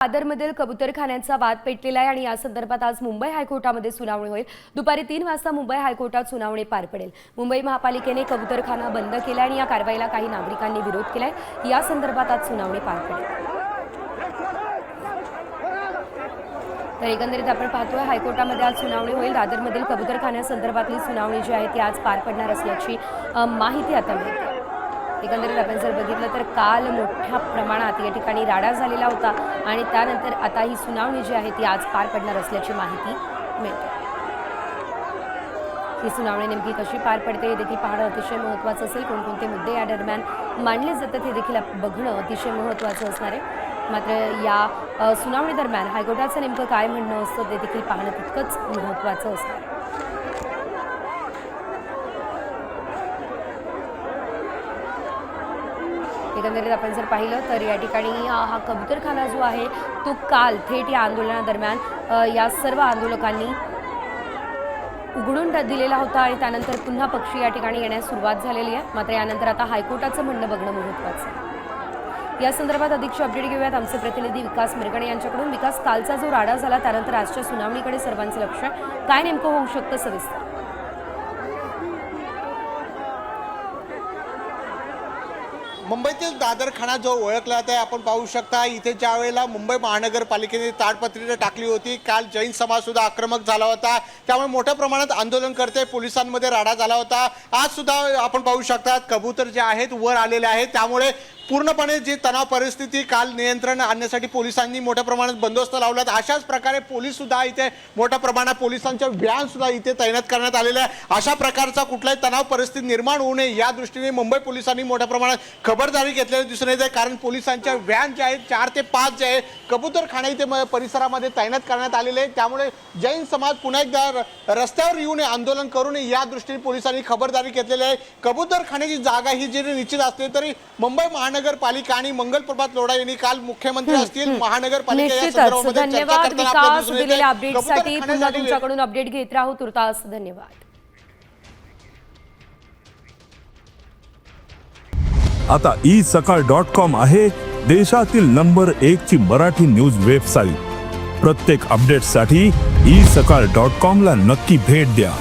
दादरमधील कबूतरखान्याचा वाद पेटलेला आहे आणि या संदर्भात आज मुंबई हायकोर्टामध्ये सुनावणी होईल। दुपारी 3 वाजता मुंबई हायकोर्टात सुनावणी पार पडेल। मुंबई महापालिकेने कबूतरखाना बंद केला आणि या कारवाईला काही नागरिकांनी विरोध केलाय। या संदर्भात आज सुनावणी पार पडेल। तर एकंदरीत आपण पाहतोय हायकोर्टामध्ये आज सुनावणी होईल। दादरमधील कबूतरखान्यासंदर्भातली सुनावणी जी आहे ती आज पार पडणार असल्याची माहिती आता मिळते। एकंदरीत आपण जर बघितलं तर काल मोठ्या प्रमाणात या ठिकाणी राडा झालेला होता आणि त्यानंतर आता ही सुनावणी जी आहे ती आज पार पडणार असल्याची माहिती मिळते। ही सुनावणी नेमकी कशी पार पडते हे देखील पाहणं अतिशय महत्त्वाचं असेल। कोणकोणते मुद्दे या दरम्यान मांडले जातात हे देखील बघणं अतिशय महत्त्वाचं असणार आहे। मात्र या सुनावणी दरम्यान हायकोर्टाचं नेमकं काय म्हणणं असतं ते देखील पाहणं तितकंच महत्त्वाचं असणार आहे। एकंदरीत आपण जर पाहिलं तर या ठिकाणी हा कबूतरखाना जो आहे तो काल थेट या आंदोलनादरम्यान या सर्व आंदोलकांनी उघडून दिलेला होता आणि त्यानंतर पुन्हा पक्षी या ठिकाणी येण्यास सुरुवात झालेली आहे। मात्र यानंतर आता हायकोर्टाचं म्हणणं बघणं महत्त्वाचं आहे। या संदर्भात अधिकचे अपडेट घेऊयात आमचे प्रतिनिधी विकास मिरगणे यांच्याकडून। विकास, कालचा जो राडा झाला त्यानंतर आजच्या सुनावणीकडे सर्वांचं लक्ष आहे, काय नेमकं होऊ शकतं सविस्तर? मुंबईतील दादरखाना जो ओळखला जात आहे, आपण पाहू शकता इथे ज्या वेळेला मुंबई महानगरपालिकेने ताडपत्री टाकली होती, काल जैन समाज सुद्धा आक्रमक झाला होता, त्यामुळे मोठ्या प्रमाणात आंदोलनकर्ते पोलिसांमध्ये राडा झाला होता। आज सुद्धा आपण पाहू शकता कबूतर जे आहेत वर आलेले आहेत, त्यामुळे पूर्णपणे जी तणाव परिस्थिती काल नियंत्रण आणण्यासाठी पोलिसांनी मोठ्या प्रमाणात बंदोबस्त लावला। अशाच प्रकारे पोलीस सुद्धा इथे मोठ्या प्रमाणात पोलिसांच्या व्हॅन सुद्धा इथे तैनात करण्यात आलेल्या आहे। अशा प्रकारचा कुठलाही तणाव परिस्थिती निर्माण होऊ नये या दृष्टीने मुंबई पोलिसांनी मोठ्या प्रमाणात खबरदारी घेतलेली दिसून येते। कारण पोलिसांच्या व्हॅन ज्या आहेत 4 ते 5 जे आहे कबूतरखाना इथे परिसरामध्ये तैनात करण्यात आलेले आहे, त्यामुळे जैन समाज पुन्हा एकदा रस्त्यावर येऊ नये, आंदोलन करू नये या दृष्टीने पोलिसांनी खबरदारी घेतलेली आहे। कबूतरखान्याची जागा ही जरी निश्चित असली तरी मुंबई महानगरपालिका आणि मंगल प्रभात लोढा यांनी काल मुख्यमंत्री असतील महानगरपालिका या संदर्भामध्ये चर्चा करताना दिलेल्या अपडेटसाठी पुन्हा तुमच्याकडून अपडेट घेत राहू। तुर्तास धन्यवाद। आता isakal.com आहे देशातील नंबर 1 ची मराठी न्यूज वेबसाईट। प्रत्येक अपडेटसाठी isakal.com ला नक्की भेट द्या।